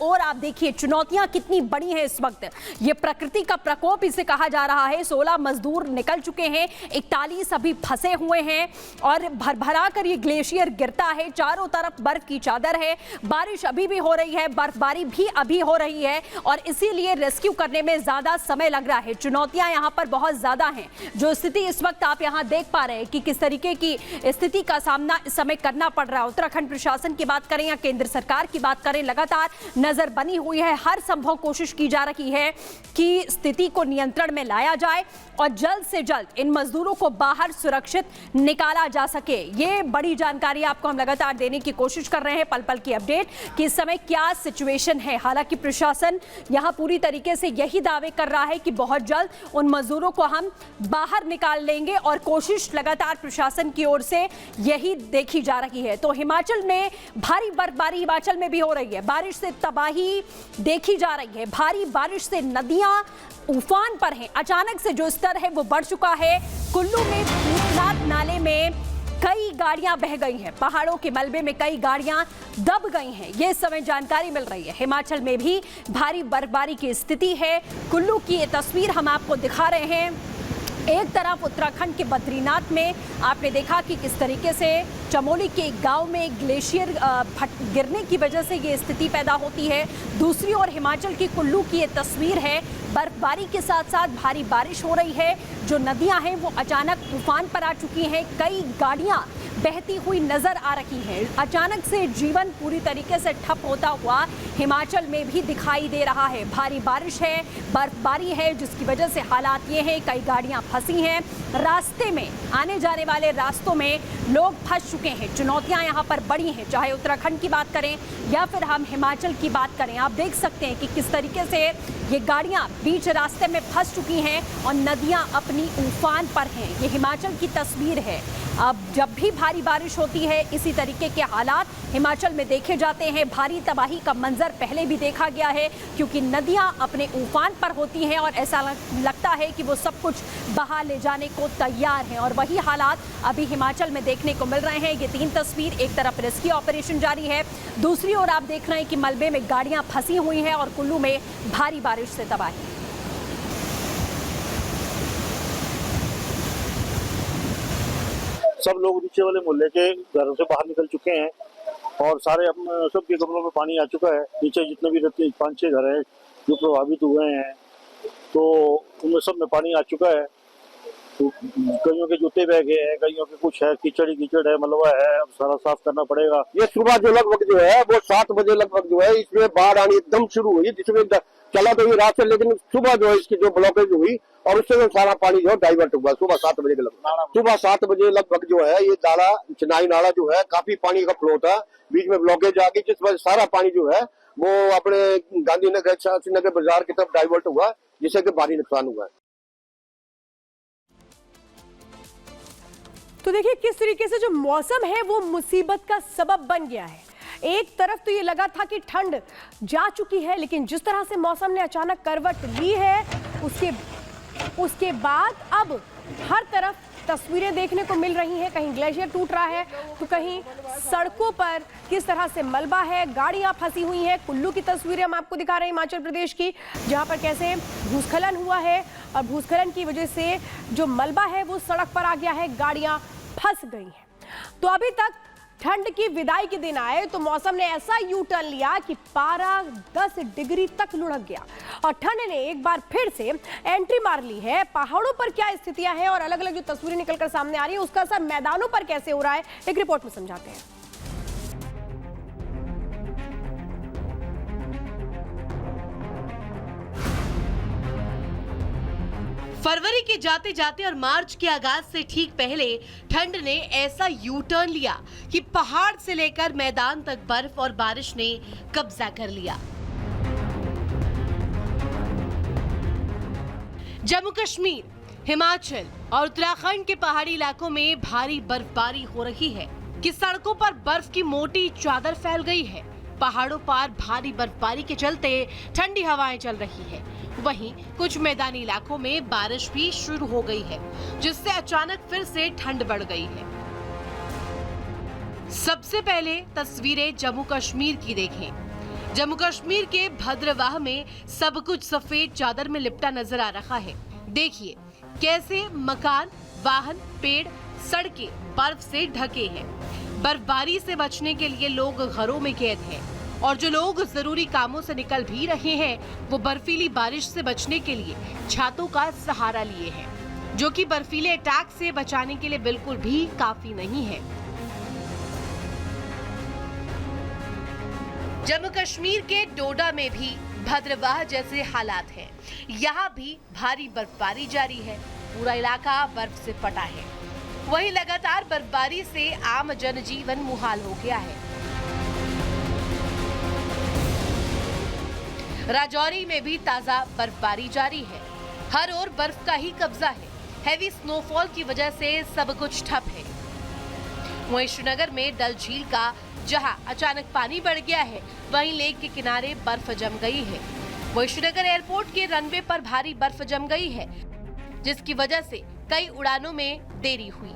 ओर आप देखिए चुनौतियां कितनी बड़ी हैं इस वक्त। ये प्रकृति का प्रकोप इसे कहा जा रहा है। 16 मजदूर निकल चुके हैं, 41 अभी फंसे हुए हैं और भरभरा कर ये ग्लेशियर गिरता है। चारों तरफ बर्फ की चादर है, बारिश अभी भी हो रही है, बर्फबारी भी अभी हो रही है और इसीलिए रेस्क्यू करने में ज्यादा समय लग रहा है। चुनौतियां यहाँ पर बहुत ज्यादा हैं। जो स्थिति इस वक्त आप यहाँ देख पा रहे हैं कि किस तरीके की स्थिति का सामना इस समय करना पड़ रहा है। उत्तराखंड प्रशासन की बात करें या केंद्र सरकार की बात करें, लगातार नजर बनी हुई है। हर संभव कोशिश की जा रही है कि स्थिति को नियंत्रण में लाया जाए और जल्द से जल्द इन मजदूरों को बाहर सुरक्षित निकाला जा सके। ये बड़ी जानकारी आपको हम लगातार देने की कोशिश कर रहे हैं, पल पल की अपडेट कि इस समय क्या सिचुएशन है। हालांकि प्रशासन यहां पूरी तरीके से यही दावे कर रहा है कि बहुत जल्द उन मजदूरों को हम बाहर निकाल लेंगे और कोशिश लगातार प्रशासन की ओर से यही देखी जा रही है। तो हिमाचल में भारी बर्फबारी हिमाचल में भी हो रही है। बारिश से तबाही देखी जा रही है। भारी बारिश से नदियां उफान पर हैं। अचानक से जो स्तर है वो बढ़ चुका है। कुल्लू में भूतनाथ नाले में कई गाड़ियां बह गई हैं। पहाड़ों के मलबे में कई गाड़ियां दब गई हैं। ये समय जानकारी मिल रही है। हिमाचल में भी भारी बर्फबारी की स्थिति है। कुल्लू की ये तस्वीर हम आपको दिखा रहे हैं। एक तरफ उत्तराखंड के बद्रीनाथ में आपने देखा कि किस तरीके से चमोली के एक गांव में ग्लेशियर गिरने की वजह से ये स्थिति पैदा होती है। दूसरी ओर हिमाचल की कुल्लू की ये तस्वीर है। बर्फबारी के साथ साथ भारी बारिश हो रही है। जो नदियां हैं वो अचानक तूफान पर आ चुकी हैं। कई गाड़ियां बहती हुई नजर आ रही हैं। अचानक से जीवन पूरी तरीके से ठप होता हुआ हिमाचल में भी दिखाई दे रहा है। भारी बारिश है, बर्फबारी है, जिसकी वजह से हालात ये हैं। कई गाड़ियां फंसी हैं। रास्ते में आने जाने वाले रास्तों में लोग फंस चुके हैं। चुनौतियां यहाँ पर बड़ी हैं, चाहे उत्तराखंड की बात करें या फिर हम हिमाचल की बात करें। आप देख सकते हैं कि किस तरीके से ये गाड़ियां बीच रास्ते में फंस चुकी हैं और नदियां अपनी उफान पर हैं। ये हिमाचल की तस्वीर है। अब जब भी भारी बारिश होती है इसी तरीके के हालात हिमाचल में देखे जाते हैं। भारी तबाही का मंजर पहले भी देखा गया है क्योंकि नदियां अपने उफान पर होती हैं और ऐसा लगता है कि वो सब कुछ बहा ले जाने को तैयार हैं और वही हालात अभी हिमाचल में देखने को मिल रहे हैं। ये 3 तस्वीर, एक तरफ रेस्क्यू ऑपरेशन जारी है, दूसरी ओर आप देख रहे हैं कि मलबे में गाड़ियां फंसी हुई हैं और कुल्लू में भारी बारिश से तबाही। सब लोग नीचे वाले मोहल्ले के घरों से बाहर निकल चुके हैं और सारे सबके कमरों में पानी आ चुका है। नीचे जितने भी 5-6 घर हैं जो प्रभावित हुए हैं तो उनमें सब में पानी आ चुका है। तो कईयों के जूते बह गए हैं, कईयों के कुछ है, कीचड़ है, मलबा है, अब सारा साफ करना पड़ेगा। ये सुबह जो लगभग जो है वो 7 बजे लगभग जो है इसमें बाढ़ आनी एकदम शुरू हुई, जिसमें चला तो ये रात से, लेकिन सुबह जो है इसकी जो ब्लॉकेज हुई और उससे जो सारा पानी जो है डाइवर्ट हुआ सुबह 7 बजे के लगभग। सुबह 7 बजे लगभग जो है ये नाला चिनाई नाला जो है काफी पानी का फ्लो था, बीच में ब्लॉकेज आ गई, जिस वजह सारा पानी जो है वो अपने गांधीनगर शास्त्री नगर बाजार की तरफ डाइवर्ट हुआ, जिससे कि भारी नुकसान हुआ है। तो देखिए किस तरीके से जो मौसम है वो मुसीबत का सबब बन गया है। एक तरफ तो ये लगा था कि ठंड जा चुकी है, लेकिन जिस तरह से मौसम ने अचानक करवट ली है उसके बाद अब हर तरफ तस्वीरें देखने को मिल रही हैं। कहीं ग्लेशियर टूट रहा है तो कहीं सड़कों पर किस तरह से मलबा है, गाड़ियां फंसी हुई हैं। कुल्लू की तस्वीरें हम आपको दिखा रहे हैं हिमाचल प्रदेश की, जहां पर कैसे भूस्खलन हुआ है और भूस्खलन की वजह से जो मलबा है वो सड़क पर आ गया है, गाड़ियां फंस गई हैं। तो अभी तक ठंड की विदाई के दिन आए तो मौसम ने ऐसा यू टर्न लिया कि पारा 10 डिग्री तक लुढ़क गया और ठंड ने एक बार फिर से एंट्री मार ली है। पहाड़ों पर क्या स्थितियां हैं और अलग अलग जो तस्वीरें निकलकर सामने आ रही है उसका असर मैदानों पर कैसे हो रहा है, एक रिपोर्ट में समझाते हैं। फरवरी के जाते जाते और मार्च के आगाज से ठीक पहले ठंड ने ऐसा यू टर्न लिया कि पहाड़ से लेकर मैदान तक बर्फ और बारिश ने कब्जा कर लिया। जम्मू कश्मीर, हिमाचल और उत्तराखंड के पहाड़ी इलाकों में भारी बर्फबारी हो रही है कि सड़कों पर बर्फ की मोटी चादर फैल गई है। पहाड़ों पर भारी बर्फबारी के चलते ठंडी हवाएं चल रही है। वहीं कुछ मैदानी इलाकों में बारिश भी शुरू हो गई है, जिससे अचानक फिर से ठंड बढ़ गई है। सबसे पहले तस्वीरें जम्मू कश्मीर की देखें। जम्मू कश्मीर के भद्रवाह में सब कुछ सफेद चादर में लिपटा नजर आ रहा है। देखिए कैसे मकान, वाहन, पेड़, सड़कें बर्फ से ढके हैं। बर्फबारी से बचने के लिए लोग घरों में कैद हैं और जो लोग जरूरी कामों से निकल भी रहे हैं वो बर्फीली बारिश से बचने के लिए छातों का सहारा लिए हैं, जो कि बर्फीले अटैक से बचाने के लिए बिल्कुल भी काफी नहीं है। जम्मू कश्मीर के डोडा में भी भद्रवाह जैसे हालात हैं। यहाँ भी भारी बर्फबारी जारी है, पूरा इलाका बर्फ से पटा है। वहीं लगातार बर्फबारी से आम जनजीवन मुहाल हो गया है। राजौरी में भी ताजा बर्फबारी जारी है। हर ओर बर्फ का ही कब्जा है। हैवी स्नोफॉल की वजह से सब कुछ ठप है। वहीं श्रीनगर में डल झील का जहां अचानक पानी बढ़ गया है, वहीं लेक के किनारे बर्फ जम गई है। वहीं श्रीनगर एयरपोर्ट के रनवे पर भारी बर्फ जम गई है, जिसकी वजह से कई उड़ानों में देरी हुई।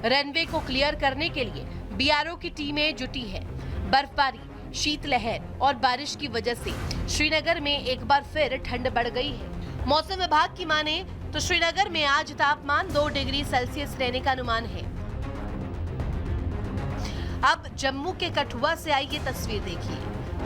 रनवे को क्लियर करने के लिए बीआरओ की टीमें जुटी है। बर्फबारी, शीतलहर और बारिश की वजह से श्रीनगर में एक बार फिर ठंड बढ़ गई है। मौसम विभाग की माने तो श्रीनगर में आज तापमान 2 डिग्री सेल्सियस रहने का अनुमान है। अब जम्मू के कठुआ से आई ये तस्वीर देखिए।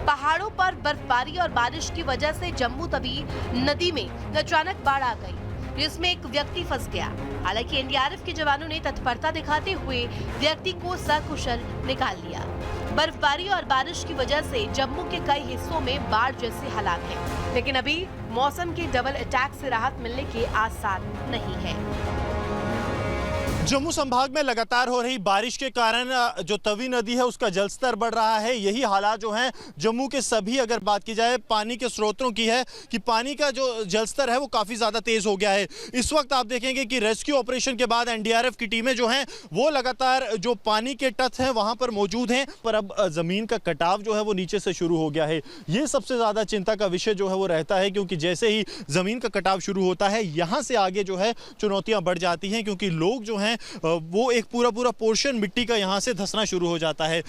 पहाड़ों पर बर्फबारी और बारिश की वजह से जम्मू तवी नदी में अचानक बाढ़ आ गई, जिसमें एक व्यक्ति फंस गया। हालांकि एनडीआरएफ के जवानों ने तत्परता दिखाते हुए व्यक्ति को सकुशल निकाल लिया। बर्फबारी और बारिश की वजह से जम्मू के कई हिस्सों में बाढ़ जैसे हालात हैं, लेकिन अभी मौसम के डबल अटैक से राहत मिलने के आसार नहीं है। जम्मू संभाग में लगातार हो रही बारिश के कारण जो तवी नदी है उसका जलस्तर बढ़ रहा है। यही हालात जो हैं जम्मू के सभी, अगर बात की जाए पानी के स्रोतों की, है कि पानी का जो जलस्तर है वो काफ़ी ज़्यादा तेज़ हो गया है। इस वक्त आप देखेंगे कि रेस्क्यू ऑपरेशन के बाद एनडीआरएफ की टीमें जो हैं वो लगातार जो पानी के तट हैं वहाँ पर मौजूद हैं, पर अब ज़मीन का कटाव जो है वो नीचे से शुरू हो गया है। ये सबसे ज़्यादा चिंता का विषय जो है वो रहता है, क्योंकि जैसे ही ज़मीन का कटाव शुरू होता है यहाँ से आगे जो है चुनौतियाँ बढ़ जाती हैं, क्योंकि लोग जो हैं वो एक पूरा पोर्शन मिट्टी का यहाँ से धंसना शुरू हो जाता है।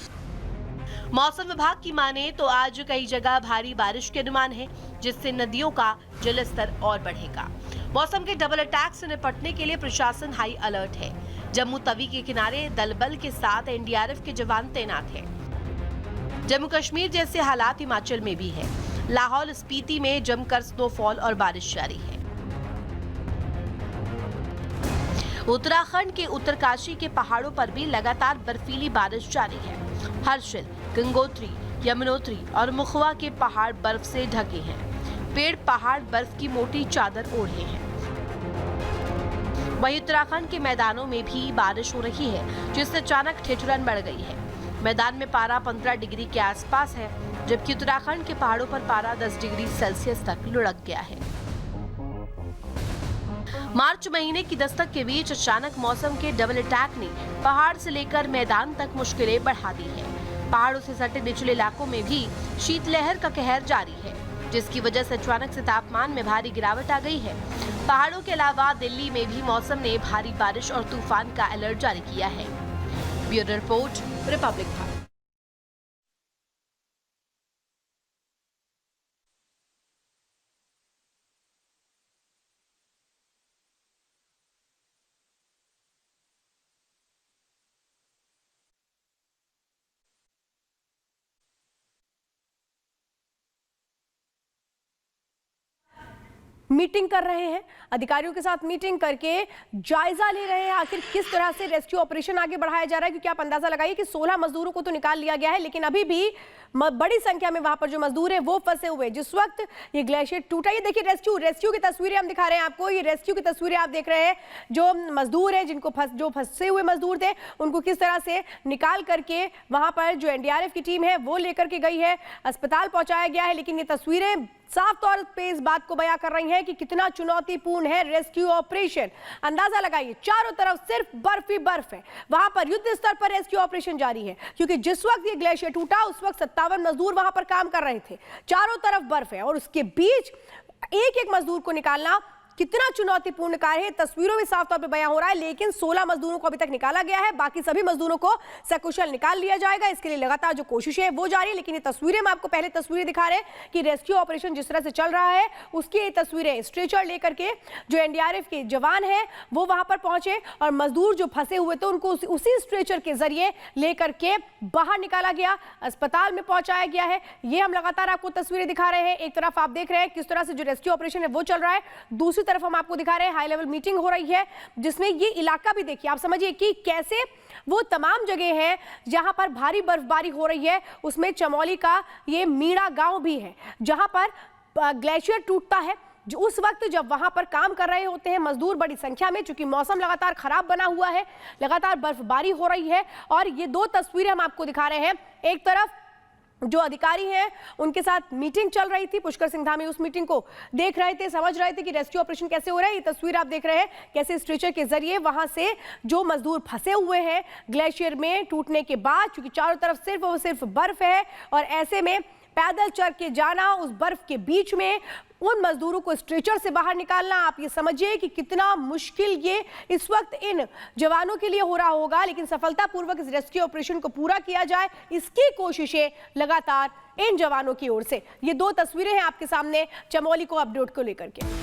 मौसम विभाग की माने तो आज कई जगह भारी बारिश के अनुमान है, जिससे नदियों का जलस्तर और बढ़ेगा। मौसम के डबल अटैक से निपटने के लिए प्रशासन हाई अलर्ट है। जम्मू तवी के किनारे दल बल के साथ एनडीआरएफ के जवान तैनात हैं। जम्मू कश्मीर जैसे हालात हिमाचल में भी है। लाहौल स्पीति में जमकर स्नोफॉल और बारिश जारी है। उत्तराखंड के उत्तरकाशी के पहाड़ों पर भी लगातार बर्फीली बारिश जारी है। हर्षिल, गंगोत्री, यमुनोत्री और मुखवा के पहाड़ बर्फ से ढके हैं। पेड़ पहाड़ बर्फ की मोटी चादर ओढ़े हैं। वहीं उत्तराखंड के मैदानों में भी बारिश हो रही है, जिससे अचानक ठिठुरन बढ़ गई है। मैदान में पारा 15 डिग्री के आसपास है, जबकि उत्तराखंड के पहाड़ों पर पारा 10 डिग्री सेल्सियस तक लुढ़क गया है। मार्च महीने की दस्तक के बीच अचानक मौसम के डबल अटैक ने पहाड़ से लेकर मैदान तक मुश्किलें बढ़ा दी है। पहाड़ों से सटे निचले इलाकों में भी शीतलहर का कहर जारी है, जिसकी वजह से अचानक से तापमान में भारी गिरावट आ गई है। पहाड़ों के अलावा दिल्ली में भी मौसम ने भारी बारिश और तूफान का अलर्ट जारी किया है। Bureau report, Republic Bharat. Meeting कर रहे हैं, अधिकारियों के साथ मीटिंग करके जायजा ले रहे हैं आखिर किस तरह से रेस्क्यू ऑपरेशन आगे बढ़ाया जा रहा है। क्योंकि आप अंदाजा लगाइए कि 16 मजदूरों को तो निकाल लिया गया है, लेकिन अभी भी बड़ी संख्या में वहां पर जो मजदूर हैं वो फंसे हुए। जिस वक्त ये ग्लेशियर टूटा, ये देखिए रेस्क्यू की तस्वीरें हम दिखा रहे हैं आपको। ये रेस्क्यू की तस्वीरें आप देख रहे हैं, जो मजदूर हैं जो फंसे हुए मजदूर थे उनको किस तरह से निकाल करके वहां पर जो एनडीआरएफ की टीम है वो लेकर के गई है, अस्पताल पहुंचाया गया है। लेकिन ये तस्वीरें साफ तौर पे इस बात को बयां कर रही हैं कि कितना चुनौतीपूर्ण है रेस्क्यू ऑपरेशन। अंदाजा लगाइए, चारों तरफ सिर्फ बर्फ ही बर्फ है। वहां पर युद्ध स्तर पर रेस्क्यू ऑपरेशन जारी है, क्योंकि जिस वक्त ये ग्लेशियर टूटा उस वक्त 57 मजदूर वहां पर काम कर रहे थे। चारों तरफ बर्फ है और उसके बीच एक एक मजदूर को निकालना कितना चुनौतीपूर्ण कार्य है तस्वीरों में साफ तौर पर बयां हो रहा है। लेकिन 16 मजदूरों को अभी तक निकाला गया है, बाकी सभी मजदूरों को सकुशल निकाल लिया जाएगा। इसके लिए लगातार जो कोशिशें है वो जारी है। लेकिन ये तस्वीरें हम आपको पहले तस्वीरें दिखा रहे हैं कि रेस्क्यू ऑपरेशन जिस तरह से चल रहा है उसकी ये तस्वीरें, स्ट्रेचर लेकर के जो एनडीआरएफ के जवान हैं वो वहां पर पहुंचे और मजदूर जो फंसे हुए थे उनको उसी स्ट्रेचर के जरिए लेकर के बाहर निकाला गया, अस्पताल में पहुंचाया गया है। ये हम लगातार आपको तस्वीरें दिखा रहे हैं। एक तरफ आप देख रहे हैं किस तरह से जो रेस्क्यू ऑपरेशन है वो चल रहा है, दूसरी तरफ हम आपको दिखा रहे हैं हाई लेवल मीटिंग हो रही है जिसमें ये इलाका भी देखिए, आप समझिए कि कैसे वो तमाम जगह है जहां पर भारी बर्फबारी हो रही है। उसमें चमोली का ये मीणा गांव भी है जहां पर ग्लेशियर टूटता है। जो उस वक्त जब वहां पर काम कर रहे होते हैं मजदूर बड़ी संख्या में, चूंकि मौसम लगातार खराब बना हुआ है, लगातार बर्फबारी हो रही है। और ये दो तस्वीरें हम आपको दिखा रहे हैं। एक तरफ जो अधिकारी हैं उनके साथ मीटिंग चल रही थी, पुष्कर सिंह धामी उस मीटिंग को देख रहे थे, समझ रहे थे कि रेस्क्यू ऑपरेशन कैसे हो रहा है। ये तस्वीर आप देख रहे हैं कैसे स्ट्रेचर के जरिए वहां से जो मजदूर फंसे हुए हैं ग्लेशियर में टूटने के बाद, क्योंकि चारों तरफ सिर्फ और सिर्फ बर्फ है और ऐसे में पैदल चल के जाना उस बर्फ के बीच में, उन मजदूरों को स्ट्रेचर से बाहर निकालना, आप ये समझिए कि कितना मुश्किल ये इस वक्त इन जवानों के लिए हो रहा होगा। लेकिन सफलतापूर्वक इस रेस्क्यू ऑपरेशन को पूरा किया जाए, इसकी कोशिशें लगातार इन जवानों की ओर से। ये दो तस्वीरें हैं आपके सामने चमोली को अपडेट को लेकर के।